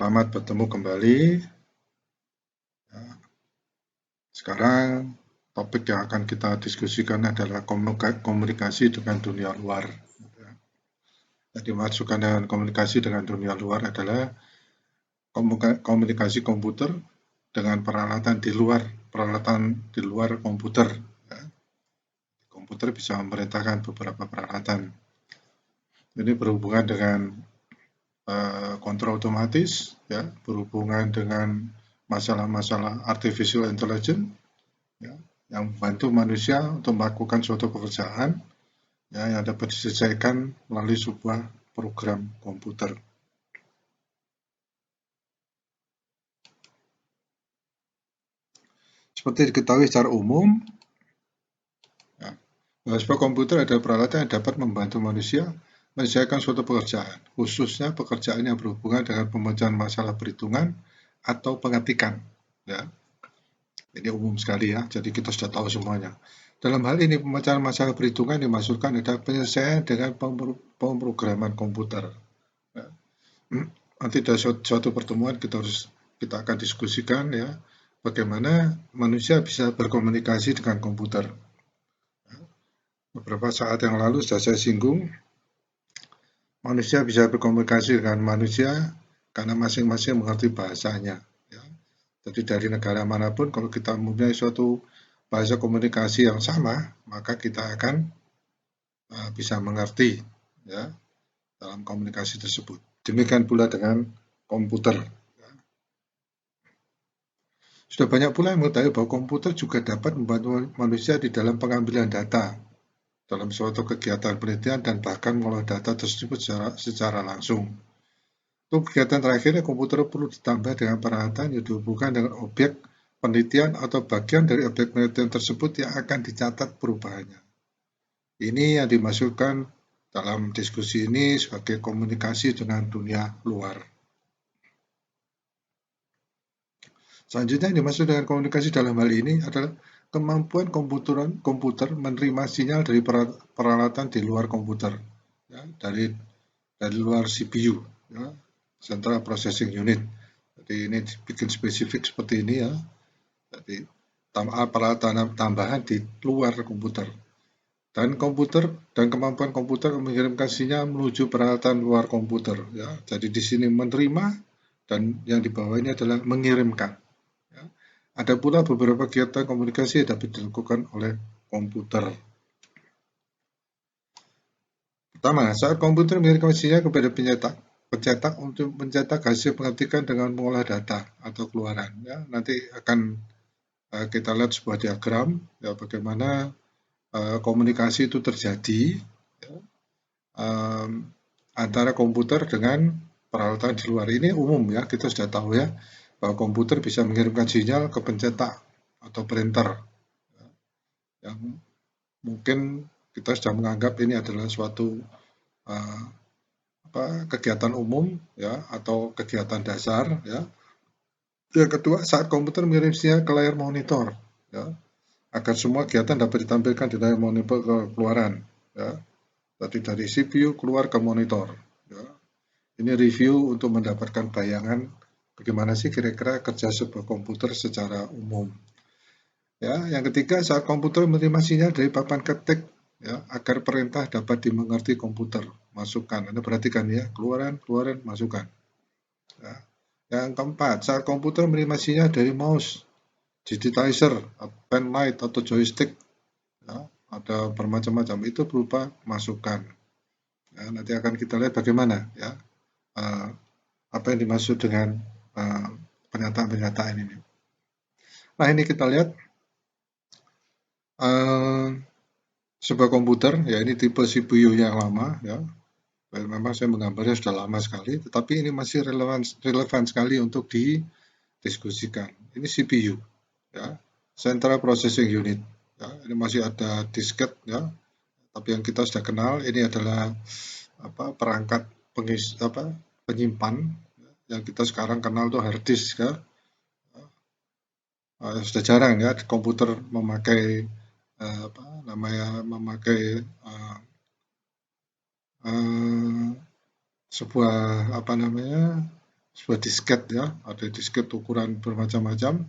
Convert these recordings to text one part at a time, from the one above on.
Selamat bertemu kembali. Ya, sekarang topik yang akan kita diskusikan adalah komunikasi dengan dunia luar. Jadi masukkan dengan komunikasi dengan dunia luar adalah komunikasi komputer dengan peralatan di luar komputer. Ya. Komputer bisa memerintahkan beberapa peralatan. Ini berhubungan dengan kontrol otomatis, ya, berhubungan dengan masalah-masalah artificial intelligence, ya, yang membantu manusia untuk melakukan suatu pekerjaan, ya, yang dapat diselesaikan melalui sebuah program komputer. Seperti diketahui secara umum, ya, sebuah komputer adalah peralatan yang dapat membantu manusia menyelesaikan suatu pekerjaan, khususnya pekerjaan yang berhubungan dengan pemecahan masalah perhitungan atau pengetikan. Ya. Ini umum sekali ya, jadi kita sudah tahu semuanya. Dalam hal ini, pemecahan masalah perhitungan dimaksudkan adalah penyelesaian dengan pemrograman komputer. Ya. Nanti dari suatu pertemuan kita akan diskusikan ya, bagaimana manusia bisa berkomunikasi dengan komputer. Beberapa saat yang lalu sudah saya singgung, manusia bisa berkomunikasi dengan manusia karena masing-masing mengerti bahasanya. Ya. Jadi dari negara manapun, kalau kita mempunyai suatu bahasa komunikasi yang sama, maka kita akan bisa mengerti ya dalam komunikasi tersebut. Demikian pula dengan komputer. Ya. Sudah banyak pula yang mengetahui bahwa komputer juga dapat membantu manusia di dalam pengambilan data dalam suatu kegiatan penelitian dan bahkan mengolah data tersebut secara langsung. Untuk kegiatan terakhirnya, komputer perlu ditambah dengan peralatan yang dihubungkan dengan objek penelitian atau bagian dari objek penelitian tersebut yang akan dicatat perubahannya. Ini yang dimasukkan dalam diskusi ini sebagai komunikasi dengan dunia luar. Selanjutnya yang dimaksud dengan komunikasi dalam hal ini adalah kemampuan komputer menerima sinyal dari peralatan di luar komputer, ya, dari luar CPU, ya, Central Processing Unit. Jadi ini bikin spesifik seperti ini ya. Jadi peralatan tambahan di luar komputer. Dan kemampuan komputer mengirimkan sinyal menuju peralatan luar komputer. Ya. Jadi di sini menerima dan yang di bawah ini adalah mengirimkan. Ya. Ada pula beberapa kegiatan komunikasi yang dapat dilakukan oleh komputer. Pertama, saat komputer mengirimkan sinyal kepada pencetak untuk mencetak hasil pengetikan dengan mengolah data atau keluaran. Ya. Nanti akan kita lihat sebuah diagram ya bagaimana komunikasi itu terjadi ya, antara komputer dengan peralatan di luar. Ini umum ya, kita sudah tahu ya bahwa komputer bisa mengirimkan sinyal ke pencetak atau printer ya, yang mungkin kita sudah menganggap ini adalah suatu kegiatan umum ya atau kegiatan dasar ya. Yang kedua, saat komputer mengirim sinyal ke layar monitor ya, agar semua kegiatan dapat ditampilkan di layar monitor keluaran ya. Tadi dari CPU keluar ke monitor ya. Ini review untuk mendapatkan bayangan bagaimana sih kira-kira kerja sebuah komputer secara umum. Ya, yang ketiga, saat komputer menerima sinyal dari papan ketik ya, agar perintah dapat dimengerti komputer. Masukkan, Anda perhatikan ya, keluaran, masukkan. Ya. Yang keempat, saat komputer menerima sinyal dari mouse, digitizer, pen light atau joystick, ya, ada bermacam-macam, itu berupa masukan. Ya, nanti akan kita lihat bagaimana ya apa yang dimaksud dengan pernyataan-pernyataan ini. Nah, ini kita lihat sebuah komputer ya, ini tipe CPU yang lama ya. Memang saya menggambarnya sudah lama sekali, tetapi ini masih relevan sekali untuk didiskusikan. Ini CPU ya, Central Processing Unit. Ya, ini masih ada disket ya, tapi yang kita sudah kenal ini adalah perangkat penyimpan yang kita sekarang kenal tuh hard disk ya. Sudah jarang ya komputer memakai sebuah sebuah disket ya, ada disket ukuran bermacam-macam.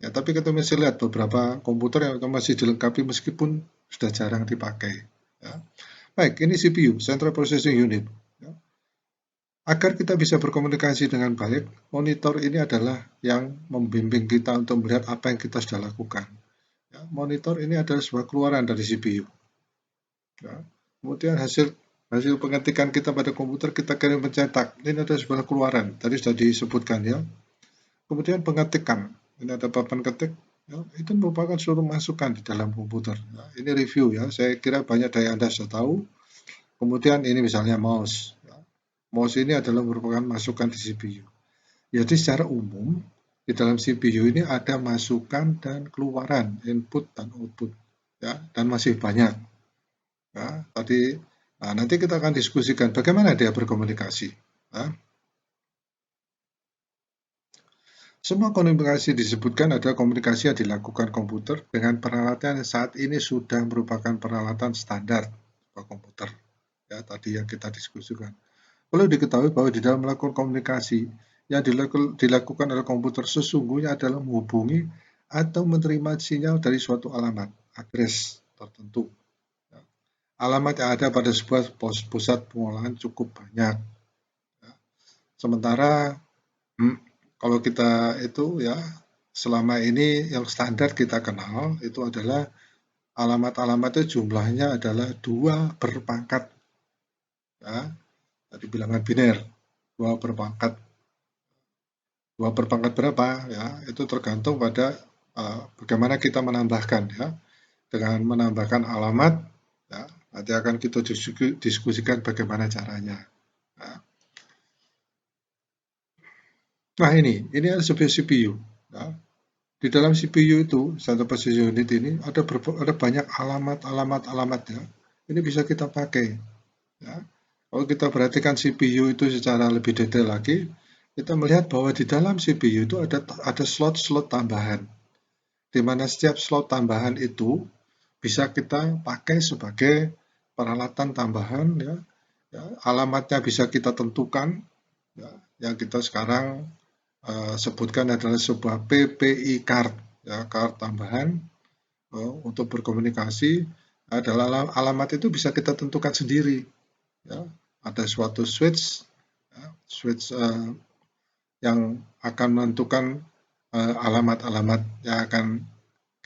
Ya, tapi kita masih lihat beberapa komputer yang masih dilengkapi meskipun sudah jarang dipakai. Ya. Baik, ini CPU, Central Processing Unit. Ya. Agar kita bisa berkomunikasi dengan baik, monitor ini adalah yang membimbing kita untuk melihat apa yang kita sudah lakukan. Ya, monitor ini adalah sebuah keluaran dari CPU. Ya. Kemudian hasil pengetikan kita pada komputer kita kirim pencetak. Ini adalah sebuah keluaran. Tadi sudah disebutkan ya. Kemudian pengetikan. Ini ada papan ketik. Ya, itu merupakan suatu masukan di dalam komputer. Ya, ini review ya. Saya kira banyak dari Anda sudah tahu. Kemudian ini misalnya mouse. Ya. Mouse ini adalah merupakan masukan di CPU. Jadi secara umum di dalam CPU ini ada masukan dan keluaran, input dan output. Ya, dan masih banyak. Ya, nanti kita akan diskusikan bagaimana dia berkomunikasi. Ya. Semua komunikasi disebutkan adalah komunikasi yang dilakukan komputer dengan peralatan yang saat ini sudah merupakan peralatan standar komputer. Ya, tadi yang kita diskusikan. Perlu diketahui bahwa di dalam melakukan komunikasi yang dilakukan oleh komputer sesungguhnya adalah menghubungi atau menerima sinyal dari suatu alamat, address tertentu. Alamat yang ada pada sebuah pusat pengolahan cukup banyak. Sementara kalau kita itu ya selama ini yang standar kita kenal itu adalah alamat-alamat itu jumlahnya adalah 2 berpangkat. Ya, tadi bilangan biner 2 berpangkat. 2 berpangkat berapa ya itu tergantung pada bagaimana kita menambahkan ya. Dengan menambahkan alamat ya, nanti akan kita diskusikan bagaimana caranya. Nah ini ada sebuah CPU. Ya. Di dalam CPU itu, Central Processing Unit ini ada banyak alamat ya. Ini bisa kita pakai. Ya. Kalau kita perhatikan CPU itu secara lebih detail lagi, kita melihat bahwa di dalam CPU itu ada slot-slot tambahan, di mana setiap slot tambahan itu bisa kita pakai sebagai peralatan tambahan ya. Ya, alamatnya bisa kita tentukan ya, yang kita sekarang sebutkan adalah sebuah PPI card ya, card tambahan untuk berkomunikasi adalah alamat itu bisa kita tentukan sendiri ya. Ada suatu switch ya, switch yang akan menentukan alamat-alamat yang akan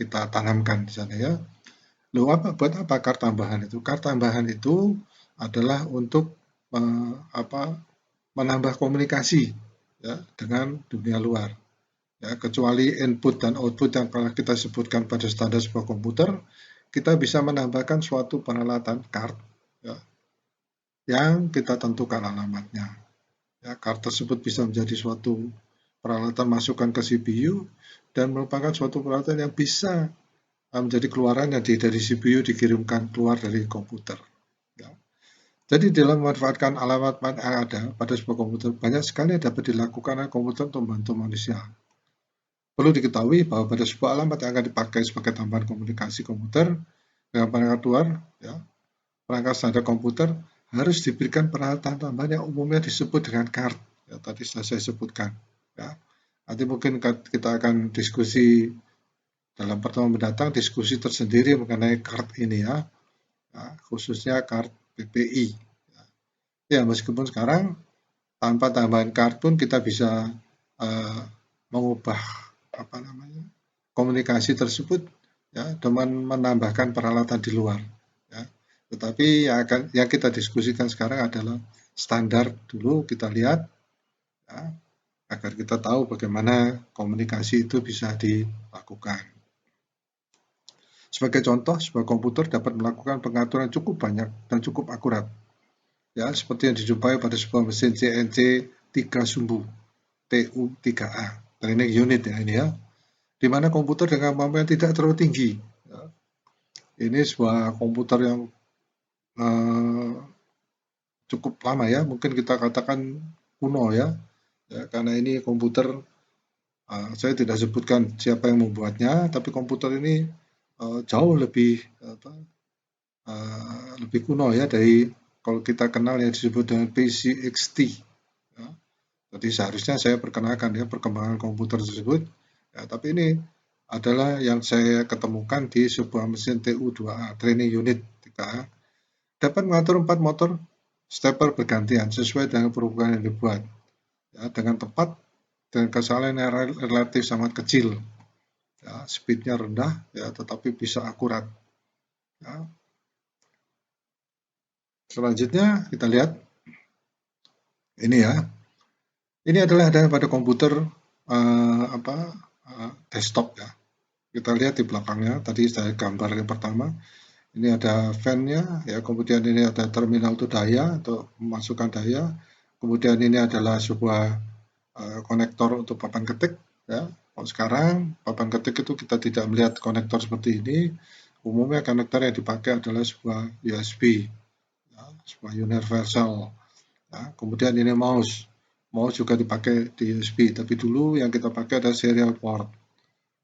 kita tanamkan di sana ya. Loh, buat apa card tambahan itu? Card tambahan itu adalah untuk menambah komunikasi ya, dengan dunia luar. Ya, kecuali input dan output yang telah kita sebutkan pada standar sebuah komputer, kita bisa menambahkan suatu peralatan card ya, yang kita tentukan alamatnya. Ya, card tersebut bisa menjadi suatu peralatan masukan ke CPU dan merupakan suatu peralatan yang bisa menjadi keluaran yang dari CPU dikirimkan keluar dari komputer. Ya. Jadi dalam memanfaatkan alamat yang ada pada sebuah komputer, banyak sekali yang dapat dilakukan oleh komputer untuk membantu manusia. Perlu diketahui bahwa pada sebuah alamat yang akan dipakai sebagai tambahan komunikasi komputer dengan perangkat luar, ya, perangkat standar komputer harus diberikan peralatan tambahan yang umumnya disebut dengan card. Ya, tadi sudah saya sebutkan. Ya. Nanti mungkin kita akan diskusi dalam pertemuan mendatang, diskusi tersendiri mengenai card ini ya, khususnya card PPI. Ya, meskipun sekarang tanpa tambahan card pun kita bisa mengubah komunikasi tersebut ya dengan menambahkan peralatan di luar ya. Tetapi yang kita diskusikan sekarang adalah standar dulu kita lihat ya, agar kita tahu bagaimana komunikasi itu bisa dilakukan. Sebagai contoh, sebuah komputer dapat melakukan pengaturan cukup banyak dan cukup akurat ya, seperti yang dijumpai pada sebuah mesin CNC 3 sumbu TU3A. Training unit ya ini ya, di mana komputer dengan kemampuan tidak terlalu tinggi. Ya. Ini sebuah komputer yang cukup lama ya, mungkin kita katakan kuno ya, karena ini komputer saya tidak sebutkan siapa yang membuatnya, tapi komputer ini jauh lebih kuno ya dari kalau kita kenal yang disebut dengan PCXT. Ya. Jadi seharusnya saya perkenalkan ya perkembangan komputer tersebut. Ya, tapi ini adalah yang saya ketemukan di sebuah mesin TU2A, training unit 3A. Dapat mengatur 4 motor stepper bergantian sesuai dengan perubahan yang dibuat. Ya, dengan tepat dan kesalahan yang relatif sangat kecil. Ya, speednya rendah, ya, tetapi bisa akurat. Ya. Selanjutnya kita lihat ini ya. Ini adalah ada pada komputer desktop ya. Kita lihat di belakangnya. Tadi saya gambar yang pertama. Ini ada fan-nya, ya. Kemudian ini ada terminal untuk daya, untuk memasukkan daya. Kemudian ini adalah sebuah konektor untuk papan ketik, ya. Kalau sekarang papan ketik itu kita tidak melihat konektor seperti ini. Umumnya konektor yang dipakai adalah sebuah USB, ya, sebuah universal. Ya. Kemudian ini mouse. Mouse juga dipakai di USB, tapi dulu yang kita pakai ada serial port.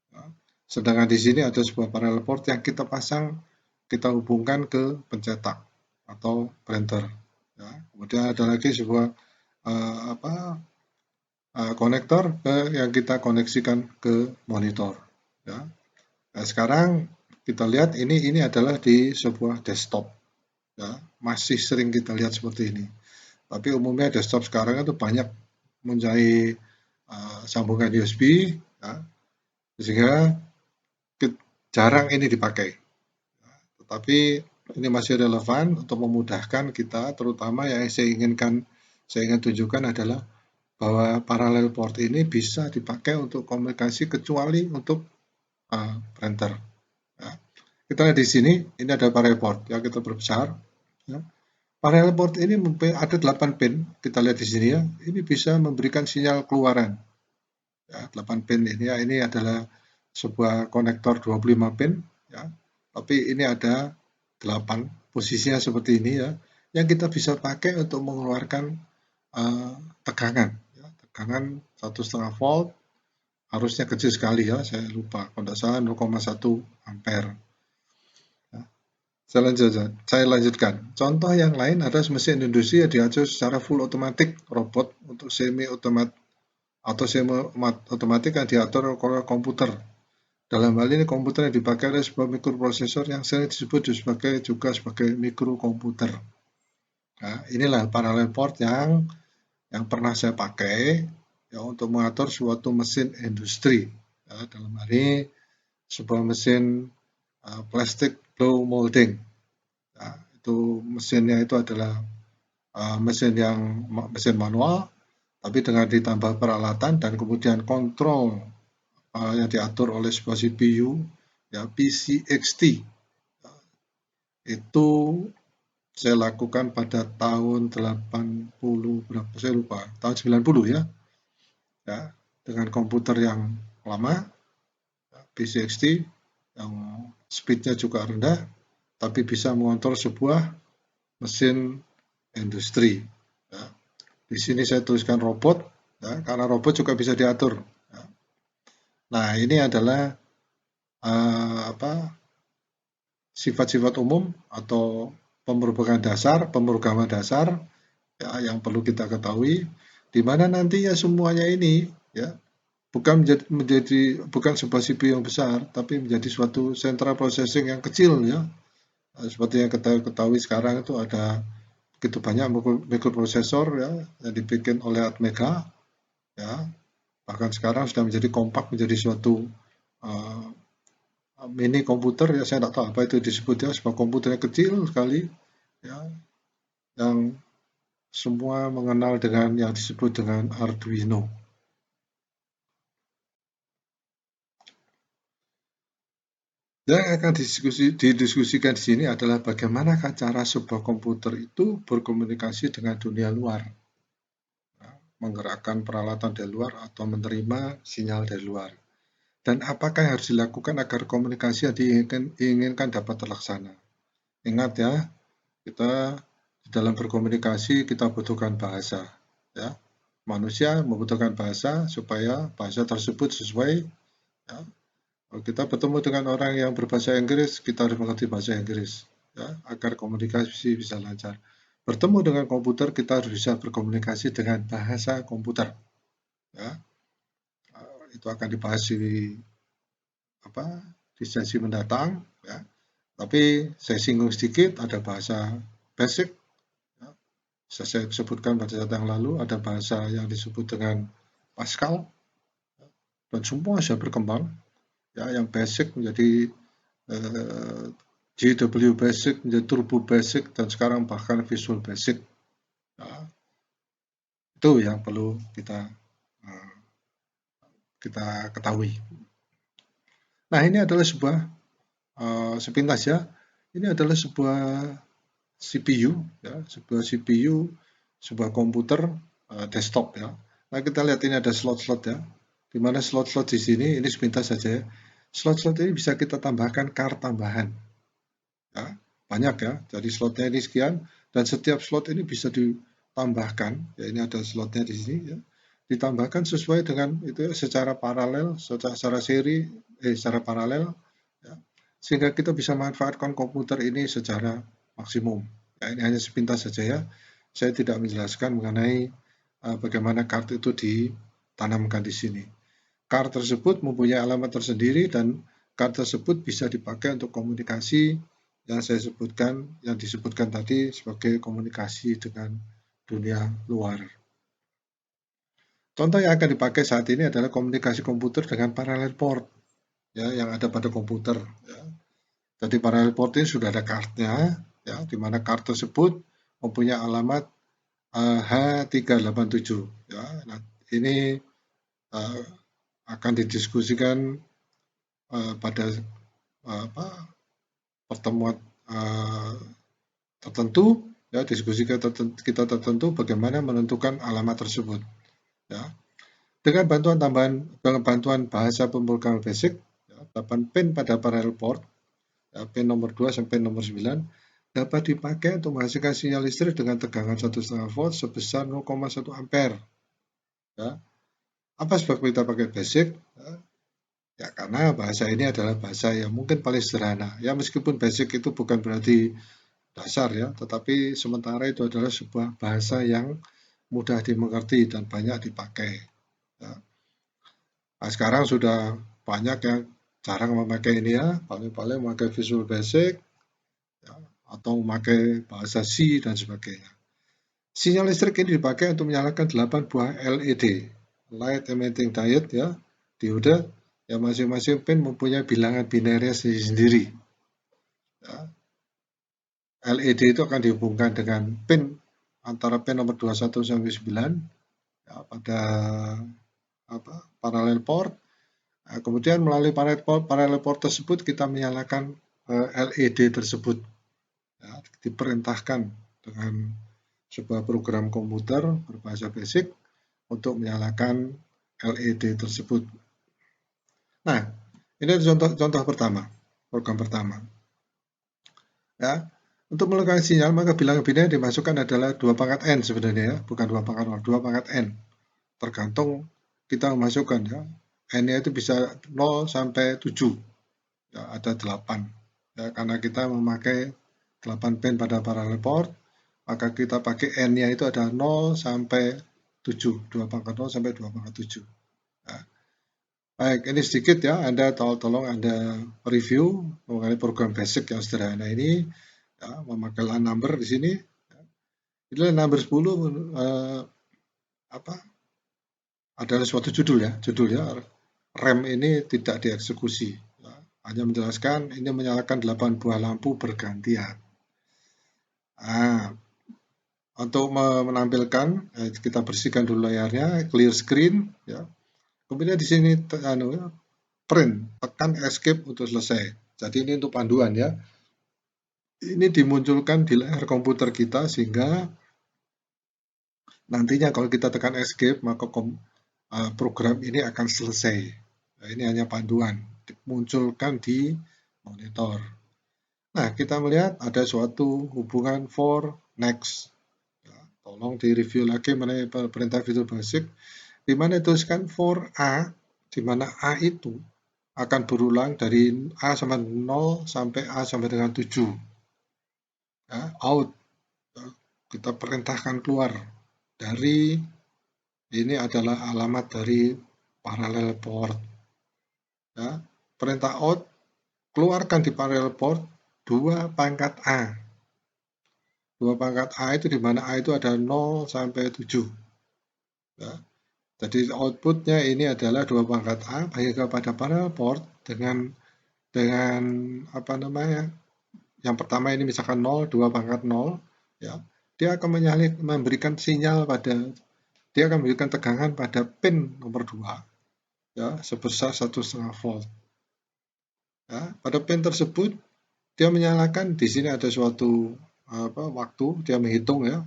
Ya. Sedangkan di sini ada sebuah parallel port yang kita pasang, kita hubungkan ke pencetak atau printer. Ya. Kemudian ada lagi sebuah konektor yang kita koneksikan ke monitor. Ya. Nah, sekarang kita lihat ini adalah di sebuah desktop. Ya. Masih sering kita lihat seperti ini. Tapi umumnya desktop sekarang itu banyak mempunyai sambungan USB, ya, sehingga jarang ini dipakai. Tetapi ini masih relevan untuk memudahkan kita, terutama yang saya ingin tunjukkan adalah bahwa parallel port ini bisa dipakai untuk komunikasi kecuali untuk printer. Ya. Kita lihat di sini, ini ada parallel port, ya, kita perbesar. Ya. Parallel port ini ada 8 pin, kita lihat di sini ya, ini bisa memberikan sinyal keluaran. Ya, 8 pin ini ya, ini adalah sebuah konektor 25 pin, ya. Tapi ini ada 8, posisinya seperti ini ya, yang kita bisa pakai untuk mengeluarkan tegangan, ya, tegangan 1,5 volt, harusnya kecil sekali ya, saya lupa, kalau tidak salah 0,1 ampere. Ya. Saya lanjutkan. Contoh yang lain ada mesin industri yang diatur secara full otomatik robot untuk semi otomatis atau semi otomatis yang diatur oleh komputer. Dalam hal ini komputer yang dipakai adalah sebuah mikroprosesor yang sering disebut juga sebagai mikrokomputer. Nah, inilah parallel port yang pernah saya pakai ya untuk mengatur suatu mesin industri. Ya, dalam hal ini sebuah mesin plastik blow molding. Ya, itu mesinnya itu adalah mesin manual, tapi dengan ditambah peralatan dan kemudian kontrol yang diatur oleh sebuah CPU, ya, PCXT. Itu saya lakukan pada tahun 80 berapa, saya lupa, tahun 90 ya. Ya, dengan komputer yang lama, PCXT, yang speednya juga rendah, tapi bisa mengontrol sebuah mesin industri. Ya. Di sini saya tuliskan robot, ya, karena robot juga bisa diatur. Ya. Nah, ini adalah sifat-sifat umum atau pemrograman dasar ya, yang perlu kita ketahui, di mana nanti ya semuanya ini ya bukan bukan sebuah CPU yang besar, tapi menjadi suatu central processing yang kecil ya. Seperti yang kita ketahui sekarang itu ada begitu banyak mikroprosesor ya yang dibikin oleh Atmega ya. Bahkan sekarang sudah menjadi kompak menjadi suatu mini komputer ya, saya tidak tahu apa itu disebut ya, sebuah komputer yang kecil sekali ya, yang semua mengenal dengan yang disebut dengan Arduino. Yang akan didiskusikan di sini adalah bagaimana cara sebuah komputer itu berkomunikasi dengan dunia luar, ya, menggerakkan peralatan dari luar atau menerima sinyal dari luar. Dan apakah yang harus dilakukan agar komunikasi yang diinginkan dapat terlaksana? Ingat ya, kita di dalam berkomunikasi kita butuhkan bahasa. Ya. Manusia membutuhkan bahasa supaya bahasa tersebut sesuai. Ya. Kalau kita bertemu dengan orang yang berbahasa Inggris, kita harus mengerti bahasa Inggris. Ya, agar komunikasi bisa lancar. bertemu dengan komputer, kita harus bisa berkomunikasi dengan bahasa komputer. Ya, itu akan dibahas di sesi mendatang. Ya. Tapi saya singgung sedikit, ada bahasa basic, ya. Saya sebutkan pada saat yang lalu, ada bahasa yang disebut dengan Pascal, dan semua sudah berkembang. Ya, yang basic menjadi GW Basic, menjadi Turbo Basic, dan sekarang bahkan Visual Basic. Ya, itu yang perlu kita ketahui. Nah, ini adalah sepintas ya. Ini adalah sebuah CPU, ya, sebuah komputer desktop ya. Nah, kita lihat ini ada slot-slot ya. Di mana slot-slot di sini, ini sepintas saja ya. Slot-slot ini bisa kita tambahkan card tambahan. Ya, banyak ya. Jadi slotnya ini sekian, dan setiap slot ini bisa ditambahkan. Ya, ini ada slotnya di sini ya. Ditambahkan sesuai dengan itu ya, secara paralel, secara paralel, ya, sehingga kita bisa manfaatkan komputer ini secara maksimum. Ya, ini hanya sepintas saja ya. Saya tidak menjelaskan mengenai bagaimana kartu itu ditanamkan di sini. Kartu tersebut mempunyai alamat tersendiri, dan kartu tersebut bisa dipakai untuk komunikasi yang disebutkan tadi sebagai komunikasi dengan dunia luar. Contoh yang akan dipakai saat ini adalah komunikasi komputer dengan parallel port, ya, yang ada pada komputer. Ya. Jadi parallel port ini sudah ada kartnya, ya, di mana kart tersebut mempunyai alamat H387. Ya. Nah, ini akan didiskusikan pada pertemuan tertentu, ya, diskusi kita tertentu bagaimana menentukan alamat tersebut. Ya. Dengan bantuan bahasa pemrograman basic, ya, 8 pin pada parallel port, ya, pin nomor 2 sampai pin nomor 9, dapat dipakai untuk menghasilkan sinyal listrik dengan tegangan 1,5 volt sebesar 0,1 ampere. Ya. Apa sebab kita pakai basic? Ya, karena bahasa ini adalah bahasa yang mungkin paling sederhana. Ya, meskipun basic itu bukan berarti dasar ya, tetapi sementara itu adalah sebuah bahasa yang mudah dimengerti dan banyak dipakai. Ya. Nah, sekarang sudah banyak yang jarang memakai ini ya, paling-paling memakai Visual Basic, ya, atau memakai bahasa C dan sebagainya. Sinyal listrik ini dipakai untuk menyalakan 8 buah LED, Light Emitting Diode ya, diode, yang masing-masing pin mempunyai bilangan binaria sendiri. Ya. LED itu akan dihubungkan dengan pin antara pin nomor 21 sampai 9 ya, pada parallel port. Nah, kemudian melalui parallel port tersebut kita menyalakan LED tersebut. Ya, diperintahkan dengan sebuah program komputer berbahasa basic untuk menyalakan LED tersebut. Nah, ini contoh pertama, program pertama. Ya, untuk melakukan sinyal, maka bilangan binaria yang dimasukkan adalah 2 pangkat N sebenarnya ya, bukan 2 pangkat 0, 2 pangkat N. Tergantung kita memasukkan ya. N-nya itu bisa 0 sampai 7. Ya, ada 8. Ya, karena kita memakai 8 pin pada parallel port, maka kita pakai N-nya itu ada 0 sampai 7. 2 pangkat 0 sampai 2 pangkat 7. Ya. Baik, ini sedikit ya, Anda tolong Anda review mengenai program basic yang sederhana ini. Ya, memakai LAN number di sini. Ya. Inilah number 10 adalah suatu judul ya, RAM ini tidak dieksekusi. Ya. Hanya menjelaskan ini menyalakan 8 buah lampu bergantian. Nah, untuk menampilkan, kita bersihkan dulu layarnya, clear screen, ya. Kemudian di sini print, tekan escape untuk selesai. Jadi ini untuk panduan ya. Ini dimunculkan di layar komputer kita sehingga nantinya kalau kita tekan escape maka program ini akan selesai. Nah, ini hanya panduan, dimunculkan di monitor. Nah, kita melihat ada suatu hubungan for next. Ya, tolong direview lagi mengenai perintah Visual Basic, di mana dituliskan for A, di mana A itu akan berulang dari A sama 0 sampai A sampai dengan 7. Ya, out. kita perintahkan keluar dari, ini adalah alamat dari parallel port. Ya. Perintah out, keluarkan di parallel port 2 pangkat A. 2 pangkat A itu di mana A itu ada 0 sampai 7. Ya. Jadi outputnya ini adalah 2 pangkat A bagi kepada parallel port dengan apa namanya, yang pertama ini misalkan 0, 2 pangkat 0, ya, dia akan memberikan sinyal pada, dia akan memberikan tegangan pada pin nomor 2, ya, sebesar 1,5 volt. Ya, pada pin tersebut dia menyalakan, di sini ada suatu waktu, dia menghitung ya,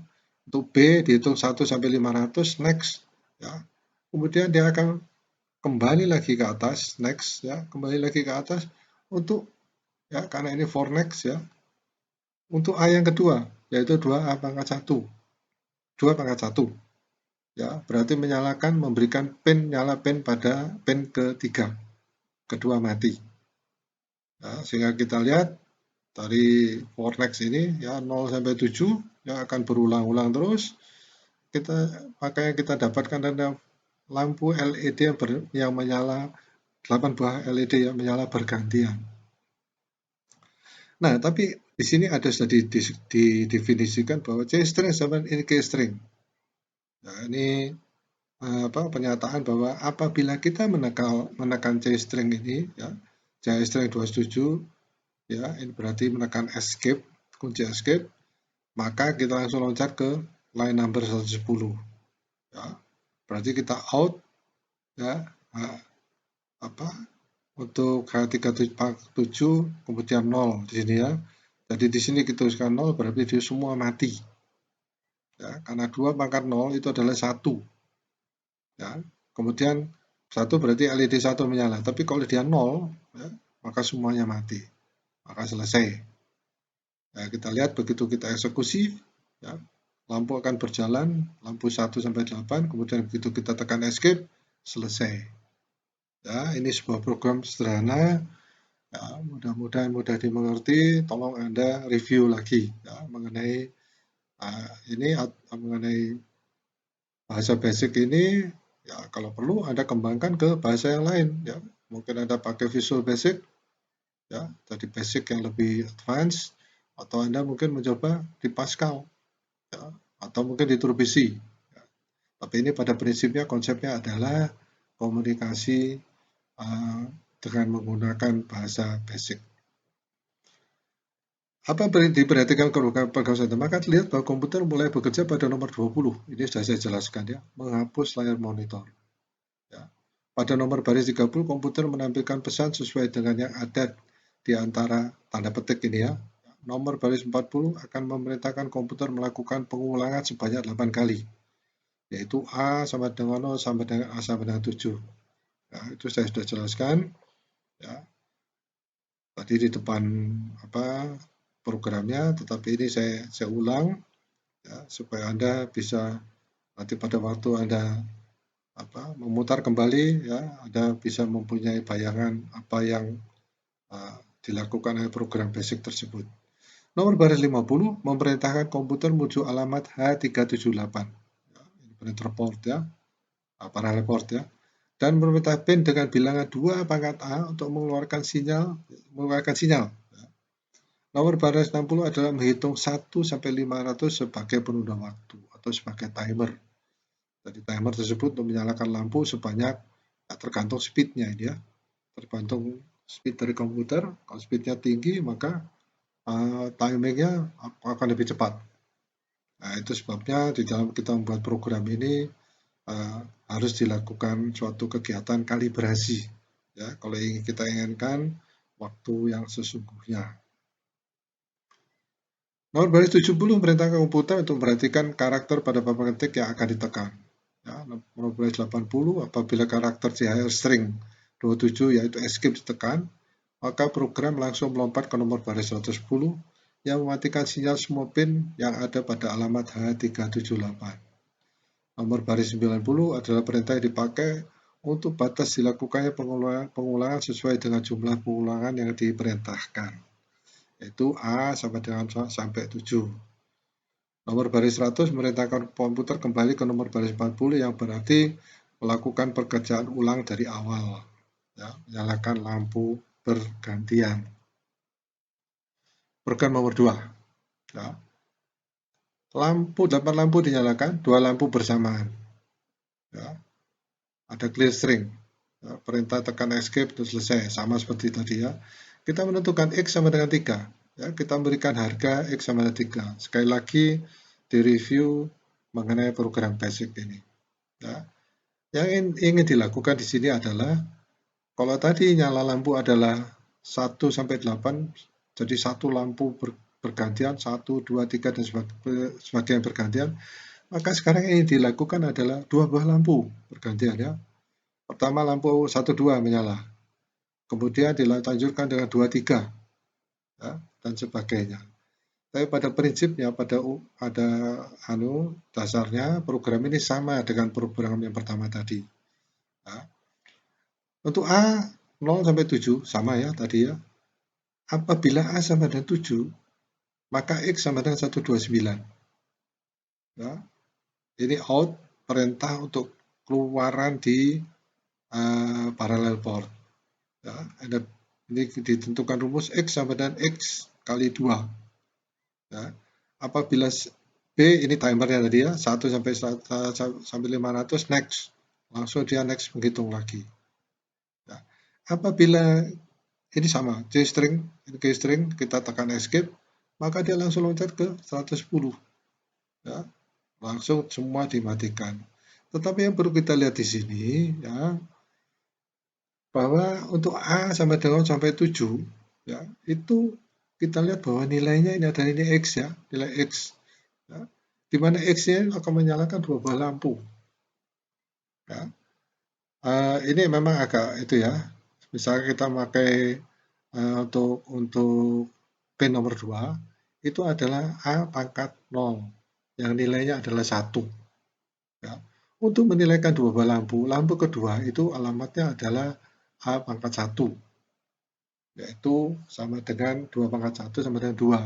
untuk B dihitung 1 sampai 500, next, ya. Kemudian dia akan kembali lagi ke atas, next, ya, kembali lagi ke atas untuk, ya, karena ini for next, ya, untuk A yang kedua, yaitu 2A pangkat 1. 2 pangkat 1. Ya, berarti menyalakan, memberikan pin, nyala pin pada pin ketiga. Kedua mati. Ya, sehingga kita lihat dari for next ini, ya, 0 sampai 7, ya, akan berulang-ulang terus. Makanya kita dapatkan ada lampu LED yang menyala, 8 buah LED yang menyala bergantian. Nah, tapi di sini ada sudah didefinisikan bahwa C string sama ini K string. Nah, ini pernyataan bahwa apabila kita menekan C string ini, ya, C string 27, ya, ini berarti menekan escape, kunci escape, maka kita langsung loncat ke line number 110. Ya, berarti kita out, ya, untuk H347 kemudian 0 di sini, ya. Jadi di sini kita tuliskan 0 berarti dia semua mati. Ya, karena 2 pangkat 0 itu adalah 1. Ya. Kemudian 1 berarti LED 1 menyala. Tapi kalau dia 0, ya, maka semuanya mati. Maka selesai. Ya, kita lihat begitu kita eksekusi, ya, lampu akan berjalan, lampu 1 sampai 8, kemudian begitu kita tekan escape, selesai. Ya, ini sebuah program sederhana. Ya, mudah-mudahan mudah dimengerti. Tolong Anda review lagi, ya, mengenai mengenai bahasa basic ini. Ya, kalau perlu Anda kembangkan ke bahasa yang lain, ya. Mungkin Anda pakai Visual Basic, ya, jadi basic yang lebih advance, atau Anda mungkin mencoba di Pascal, ya, atau mungkin di TurboC. Ya. Tapi ini pada prinsipnya konsepnya adalah komunikasi dengan menggunakan bahasa basic. Apa diperhatikan program saja? Maka lihat bahwa komputer mulai bekerja pada nomor 20. Ini sudah saya jelaskan, ya, menghapus layar monitor. Ya. Pada nomor baris 30, komputer menampilkan pesan sesuai dengan yang ada di antara tanda petik ini, ya. Nomor baris 40 akan memerintahkan komputer melakukan pengulangan sebanyak 8 kali, yaitu A sama dengan 0 sampai dengan A sama dengan 7. Ya, itu saya sudah jelaskan. Ya. Tadi di depan programnya, tetapi ini saya ulang, ya, supaya Anda bisa nanti pada waktu Anda memutar kembali, ya, Anda bisa mempunyai bayangan apa yang dilakukan oleh program basic tersebut. Nomor baris 50 memerintahkan komputer menuju alamat H378. Ya, ini printer port, ya, parallel port, ya, dan memerintah pin dengan bilangan 2 pangkat A untuk mengeluarkan sinyal. Ya. Nomor baris 60 adalah menghitung 1 sampai 500 sebagai penunda waktu atau sebagai timer. Jadi timer tersebut untuk menyalakan lampu sebanyak, tergantung speednya ini, ya. Tergantung speed dari komputer. Kalau speednya tinggi maka timingnya akan lebih cepat. Nah, itu sebabnya di dalam kita membuat program ini harus dilakukan suatu kegiatan kalibrasi, ya, kalau kita inginkan waktu yang sesungguhnya. Nomor baris 70 memerintahkan komputer untuk memperhatikan karakter pada papan ketik yang akan ditekan. Ya, nomor baris 80 apabila karakter CHR string 27 yaitu escape ditekan, maka program langsung melompat ke nomor baris 110 yang mematikan sinyal semua pin yang ada pada alamat H378. Nomor baris 90 adalah perintah yang dipakai untuk batas dilakukannya pengulangan sesuai dengan jumlah pengulangan yang diperintahkan, yaitu A sampai dengan sampai 7. Nomor baris 100 memerintahkan komputer kembali ke nomor baris 40 yang berarti melakukan pekerjaan ulang dari awal. Ya, menyalakan lampu bergantian. Program nomor 2. Ya. 8 lampu dinyalakan, 2 lampu bersamaan. Ya. Ada clear string. Ya, perintah tekan escape itu selesai, sama seperti tadi ya. Kita menentukan X sama dengan 3. Ya, kita memberikan harga X sama dengan 3. Sekali lagi di review mengenai program basic ini. Ya. Yang ingin dilakukan di sini adalah kalau tadi nyala lampu adalah 1 sampai 8, jadi satu lampu bergantian, 1, 2, 3 dan sebagainya bergantian, maka sekarang yang dilakukan adalah 2 buah lampu bergantian ya. Pertama lampu 1, 2 menyala, kemudian dilanjutkan dengan 2, 3 ya, dan sebagainya. Tapi pada prinsipnya, pada dasarnya program ini sama dengan program yang pertama tadi. Ya. Untuk A 0 sampai 7 sama ya tadi ya. Apabila A sama dengan 7, maka X sama dengan 129. Ya. Ini out perintah untuk keluaran di parallel port. Ya. Ini ditentukan rumus X sama dengan X kali 2. Ya. Apabila B ini timernya tadi ya, 1 sampai 500 next. Langsung dia next menghitung lagi. Ya. Apabila ini sama, J string, K string, kita tekan escape, maka dia langsung loncat ke 110. Ya, langsung semua dimatikan. Tetapi yang perlu kita lihat di sini, ya, bahwa untuk A sampai dengan sampai 7, ya, itu kita lihat bahwa nilainya ini ada nilai X ya, nilai X. Ya, di mana X-nya akan menyalakan 2 buah lampu. Ya. Ini memang agak itu ya, misalnya kita pakai untuk pin nomor 2 itu adalah A pangkat 0 yang nilainya adalah 1 ya. Untuk menilaikan 2 buah lampu kedua itu alamatnya adalah A pangkat 1 yaitu sama dengan 2 pangkat 1 sama dengan 2.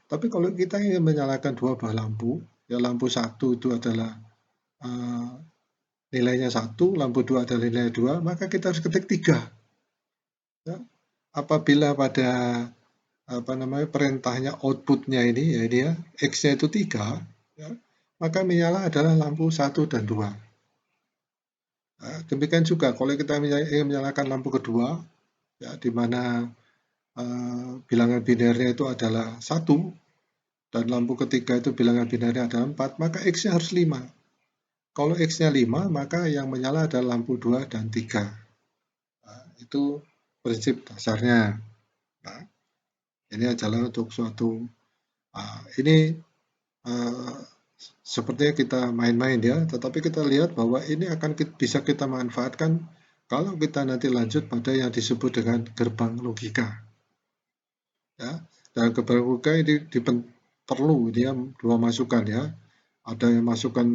Tapi kalau kita ingin menyalakan 2 buah lampu, ya lampu 1 itu adalah nilainya 1, lampu 2 adalah nilai 2, maka kita harus ketik 3. Ya. Apabila pada perintahnya outputnya ini ya ini ya X-nya itu 3 ya, maka menyala adalah lampu 1 dan 2. Nah, demikian juga kalau kita ingin menyalakan lampu kedua ya di mana bilangan binernya itu adalah 1 dan lampu ketiga itu bilangan binernya adalah 4, maka X-nya harus 5. Kalau X-nya 5, maka yang menyala adalah lampu 2 dan 3. Nah, itu prinsip dasarnya. Nah, ini adalah untuk suatu ini sepertinya kita main-main ya, tetapi kita lihat bahwa ini akan bisa kita manfaatkan kalau kita nanti lanjut pada yang disebut dengan gerbang logika. Ya, dan gerbang logika ini perlu dia 2 masukan ya. Ada yang masukkan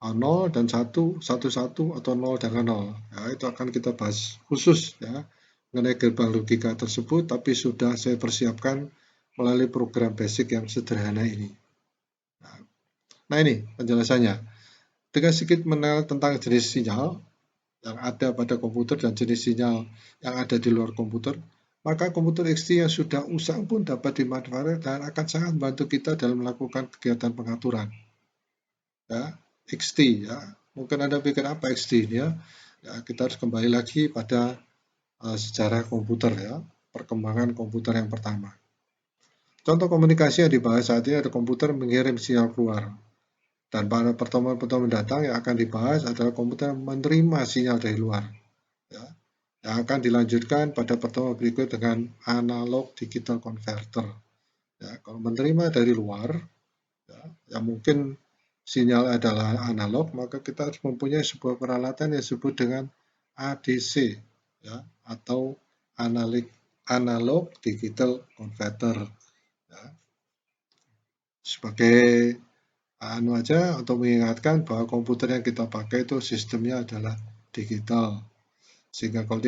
0 dan 1, 1 atau 0 dengan 0. Ya, itu akan kita bahas khusus ya mengenai gerbang logika tersebut, tapi sudah saya persiapkan melalui program basic yang sederhana ini. Nah ini penjelasannya. Dengan sedikit mengenal tentang jenis sinyal yang ada pada komputer dan jenis sinyal yang ada di luar komputer, maka komputer XT yang sudah usang pun dapat dimanfaatkan dan akan sangat membantu kita dalam melakukan kegiatan pengaturan. Ya, XT ya. Mungkin Anda pikir apa XT ini ya? Ya, kita harus kembali lagi pada sejarah komputer ya, perkembangan komputer yang pertama. Contoh komunikasi yang dibahas saat ini ada komputer mengirim sinyal keluar. Dan pada pertemuan-pertemuan mendatang yang akan dibahas adalah komputer menerima sinyal dari luar. Ya, yang akan dilanjutkan pada pertemuan berikut dengan analog digital converter. Ya, kalau menerima dari luar, ya, yang mungkin sinyal adalah analog, maka kita harus mempunyai sebuah peralatan yang disebut dengan ADC, ya, atau analog digital converter. Ya. Sebagai aja untuk mengingatkan bahwa komputer yang kita pakai itu sistemnya adalah digital, sehingga kalau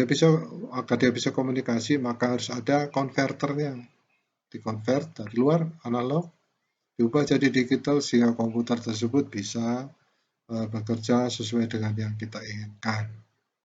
agar dia bisa komunikasi maka harus ada konverternya, dikonvert dari luar analog diubah jadi digital sehingga komputer tersebut bisa bekerja sesuai dengan yang kita inginkan.